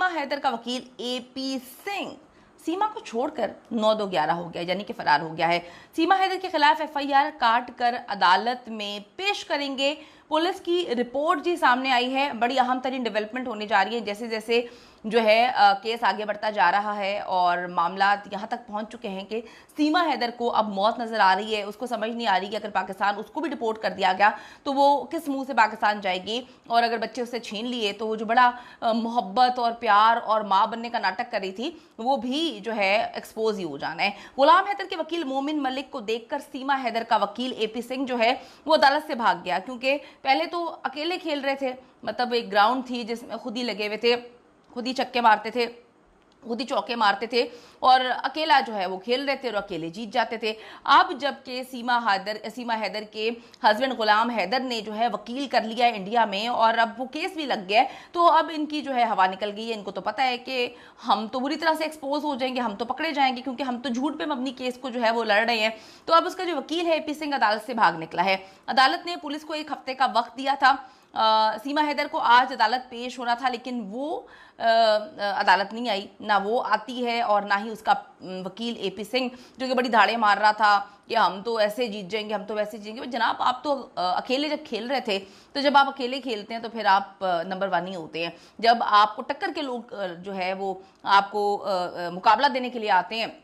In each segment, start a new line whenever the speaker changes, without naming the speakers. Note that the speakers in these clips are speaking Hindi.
सीमा हैदर का वकील एपी सिंह सीमा को छोड़कर 9-2-11 हो गया, यानी कि फरार हो गया है। सीमा हैदर के खिलाफ एफआईआर काट कर अदालत में पेश करेंगे। पुलिस की रिपोर्ट जी सामने आई है। बड़ी अहम तरीन डेवलपमेंट होने जा रही है जैसे जैसे जो है केस आगे बढ़ता जा रहा है और मामला यहाँ तक पहुँच चुके हैं कि सीमा हैदर को अब मौत नज़र आ रही है। उसको समझ नहीं आ रही कि अगर पाकिस्तान उसको भी डिपोर्ट कर दिया गया तो वो किस मुंह से पाकिस्तान जाएगी, और अगर बच्चे उससे छीन लिए तो वो जो बड़ा मोहब्बत और प्यार और माँ बनने का नाटक कर रही थी वो भी जो है एक्सपोज ही हो जाना है। गुलाम हैदर के वकील मोमिन मलिक को देखकर सीमा हैदर का वकील एपी सिंह जो है वो अदालत से भाग गया, क्योंकि पहले तो अकेले खेल रहे थे, मतलब एक ग्राउंड थी जिसमें खुद ही लगे हुए थे, खुद ही छक्के मारते थे, खुद ही चौके मारते थे और अकेला जो है वो खेल रहे थे और अकेले जीत जाते थे। अब जबकि सीमा हैदर के हस्बैंड गुलाम हैदर ने जो है वकील कर लिया है इंडिया में और अब वो केस भी लग गया है, तो अब इनकी जो है हवा निकल गई है। इनको तो पता है कि हम तो बुरी तरह से एक्सपोज हो जाएंगे, हम तो पकड़े जाएंगे, क्योंकि हम तो झूठ पे मबनी केस को जो है वो लड़ रहे हैं। तो अब उसका जो वकील है एपी सिंह अदालत से भाग निकला है। अदालत ने पुलिस को 1 हफ्ते का वक्त दिया था। सीमा हैदर को आज अदालत पेश होना था, लेकिन वो अदालत नहीं आई, ना वो आती है और ना ही उसका वकील एपी सिंह, जो कि बड़ी धाड़े मार रहा था कि हम तो ऐसे जीत जाएंगे, हम तो वैसे जीतेंगे। जनाब, आप तो अकेले जब खेल रहे थे, तो जब आप अकेले खेलते हैं तो फिर आप नंबर 1 ही होते हैं। जब आपको टक्कर के लोग जो है वो आपको मुकाबला देने के लिए आते हैं,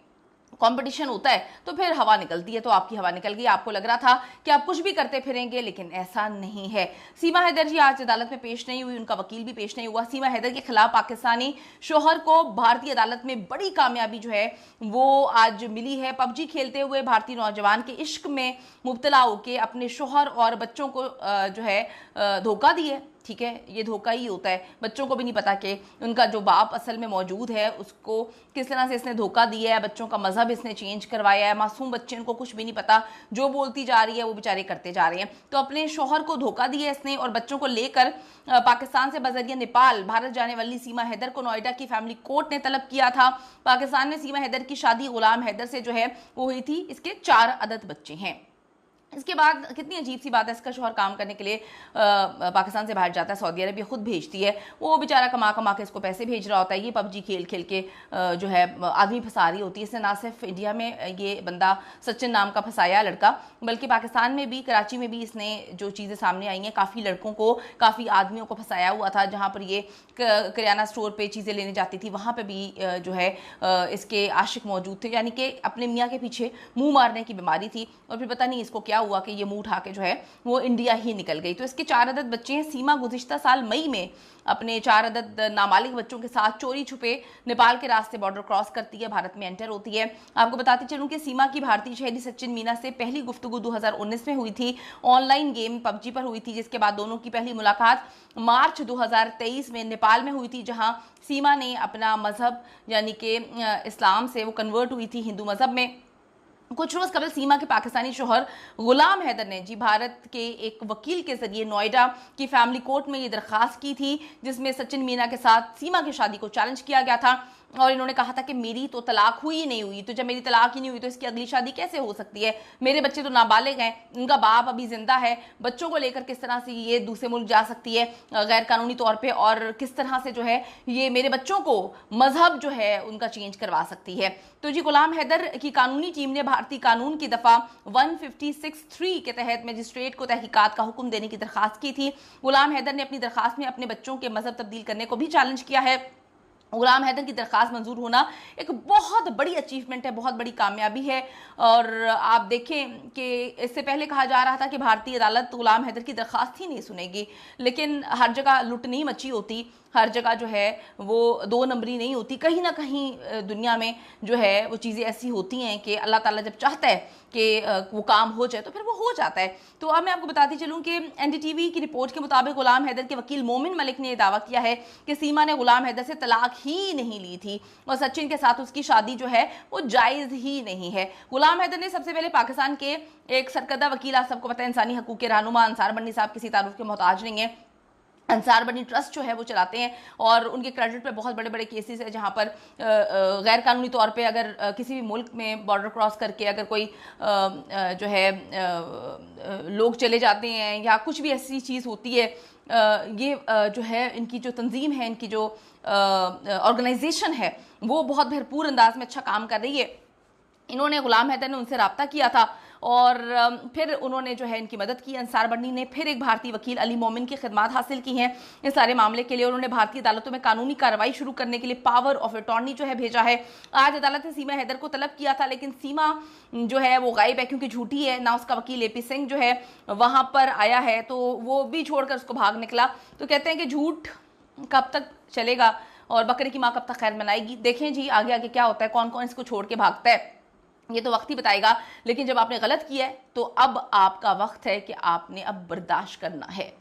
कंपटीशन होता है, तो फिर हवा निकलती है। तो आपकी हवा निकल गई। आपको लग रहा था कि आप कुछ भी करते फिरेंगे, लेकिन ऐसा नहीं है। सीमा हैदर जी आज अदालत में पेश नहीं हुई, उनका वकील भी पेश नहीं हुआ। सीमा हैदर के खिलाफ पाकिस्तानी शोहर को भारतीय अदालत में बड़ी कामयाबी जो है वो आज मिली है। पबजी खेलते हुए भारतीय नौजवान के इश्क में मुब्तला होकर अपने शोहर और बच्चों को जो है धोखा दिए। ठीक है, ये धोखा ही होता है। बच्चों को भी नहीं पता कि उनका जो बाप असल में मौजूद है उसको किस तरह से इसने धोखा दिया है, बच्चों का मजहब इसने चेंज करवाया है। मासूम बच्चे, उनको कुछ भी नहीं पता, जो बोलती जा रही है वो बेचारे करते जा रहे हैं। तो अपने शोहर को धोखा दिया इसने और बच्चों को लेकर पाकिस्तान से बजरिया नेपाल भारत जाने वाली सीमा हैदर को नोएडा की फैमिली कोर्ट ने तलब किया था। पाकिस्तान में सीमा हैदर की शादी गुलाम हैदर से जो है वो हुई थी। इसके 4 अदद बच्चे हैं। इसके बाद कितनी अजीब सी बात है, इसका शोहर काम करने के लिए पाकिस्तान से बाहर जाता है, सऊदी अरबिया खुद भेजती है, वो बेचारा कमा कमा के इसको पैसे भेज रहा होता है। ये पबजी खेल खेल के जो है आदमी फंसा रही होती है। इसने ना सिर्फ इंडिया में ये बंदा सचिन नाम का फंसाया लड़का, बल्कि पाकिस्तान में भी, कराची में भी इसने जो चीज़ें सामने आई हैं, काफ़ी लड़कों को, काफ़ी आदमियों को फंसाया हुआ था। जहाँ पर ये किराना स्टोर पर चीज़ें लेने जाती थी, वहाँ पर भी जो है इसके आशिक मौजूद थे, यानी कि अपने मियाँ के पीछे मुँह मारने की बीमारी थी। और फिर पता नहीं इसको क्या हुआ कि ये मुंह उठा के जो है वो इंडिया ही निकल गई। तो इसके 4 अदद बच्चे हैं। सीमा गुज़िश्ता साल मई में अपने 4 अदद नाबालिग बच्चों के साथ चोरी छुपे नेपाल के रास्ते बॉर्डर क्रॉस करती है, भारत में एंटर होती है। आपको बताते चलूं कि सीमा की भारतीय शहरी सचिन मीना से पहली गुफ्तगू 2019 में हुई थी, ऑनलाइन गेम पबजी पर हुई थी, जिसके बाद दोनों की पहली मुलाकात मार्च 2023 में नेपाल में हुई थी, जहां सीमा ने अपना मजहब यानी कि इस्लाम से वो कन्वर्ट हुई थी हिंदू मजहब में। कुछ रोज कबल सीमा के पाकिस्तानी शोहर गुलाम हैदर ने जी भारत के एक वकील के जरिए नोएडा की फैमिली कोर्ट में ये दरखास्त की थी, जिसमें सचिन मीना के साथ सीमा की शादी को चैलेंज किया गया था। और इन्होंने कहा था कि मेरी तो तलाक हुई ही नहीं हुई, तो जब मेरी तलाक ही नहीं हुई तो इसकी अगली शादी कैसे हो सकती है? मेरे बच्चे तो नाबालिग हैं, उनका बाप अभी जिंदा है, बच्चों को लेकर किस तरह से ये दूसरे मुल्क जा सकती है गैर कानूनी तौर पे, और किस तरह से जो है ये मेरे बच्चों को मजहब जो है उनका चेंज करवा सकती है। तो जी गुलाम हैदर की कानूनी टीम ने भारतीय कानून की दफा 156(3) के तहत मजिस्ट्रेट को तहकीकात का हुक्म देने की दरखास्त की थी। गुलाम हैदर ने अपनी दरखास्त में अपने बच्चों के मजहब तब्दील करने को भी चैलेंज किया है। गुलाम हैदर की दरखास्त मंजूर होना एक बहुत बड़ी अचीवमेंट है, बहुत बड़ी कामयाबी है। और आप देखें कि इससे पहले कहा जा रहा था कि भारतीय अदालत गुलाम हैदर की दरखास्त ही नहीं सुनेगी, लेकिन हर जगह लुट नहीं मची होती, हर जगह जो है वो 2 नंबरी नहीं होती। कहीं ना कहीं दुनिया में जो है वो चीज़ें ऐसी होती हैं कि अल्लाह ताला जब चाहता है कि वो काम हो जाए तो फिर वो हो जाता है। तो अब मैं आपको बताती चलूँ कि एनडीटीवी की रिपोर्ट के मुताबिक गुलाम हैदर के वकील मोमिन मलिक ने दावा किया है कि सीमा ने गुलाम हैदर से तलाक ही नहीं ली थी और सचिन के साथ उसकी शादी जो है वो जायज़ ही नहीं है। गुलाम हैदर ने सबसे पहले पाकिस्तान के एक सरकर्दा वकील, आप सबको पता है इंसानी हकूक़ के रहनुमा अंसार बन्नी साहब किसी तारुफ के मोहताज नहीं है, अंसार बनी ट्रस्ट जो है वो चलाते हैं और उनके क्रेडिट पे बहुत बड़े बड़े केसेस है जहाँ पर गैर कानूनी तौर पे अगर किसी भी मुल्क में बॉर्डर क्रॉस करके अगर कोई जो है लोग चले जाते हैं या कुछ भी ऐसी चीज़ होती है, ये जो है इनकी जो तंजीम है, इनकी जो ऑर्गेनाइजेशन है वो बहुत भरपूर अंदाज में अच्छा काम कर रही है। इन्होंने गुलाम हैदर ने उनसे रब्ता किया था और फिर उन्होंने जो है इनकी मदद की। अंसार बनी ने फिर एक भारतीय वकील अली मोमिन की खिदमत हासिल की हैं इस सारे मामले के लिए। उन्होंने भारतीय अदालतों में कानूनी कार्रवाई शुरू करने के लिए पावर ऑफ अटॉर्नी जो है भेजा है। आज अदालत ने सीमा हैदर को तलब किया था, लेकिन सीमा जो है वो गायब है क्योंकि झूठी है ना। उसका वकील AP सिंह जो है वहां पर आया है तो वो भी छोड़कर उसको भाग निकला। तो कहते हैं कि झूठ कब तक चलेगा और बकरे की माँ कब तक खैर मनाएगी। देखें जी आगे आगे क्या होता है, कौन कौन इसको छोड़ के भागता है, ये तो वक्त ही बताएगा। लेकिन जब आपने गलत किया है तो अब आपका वक्त है कि आपने अब बर्दाश्त करना है।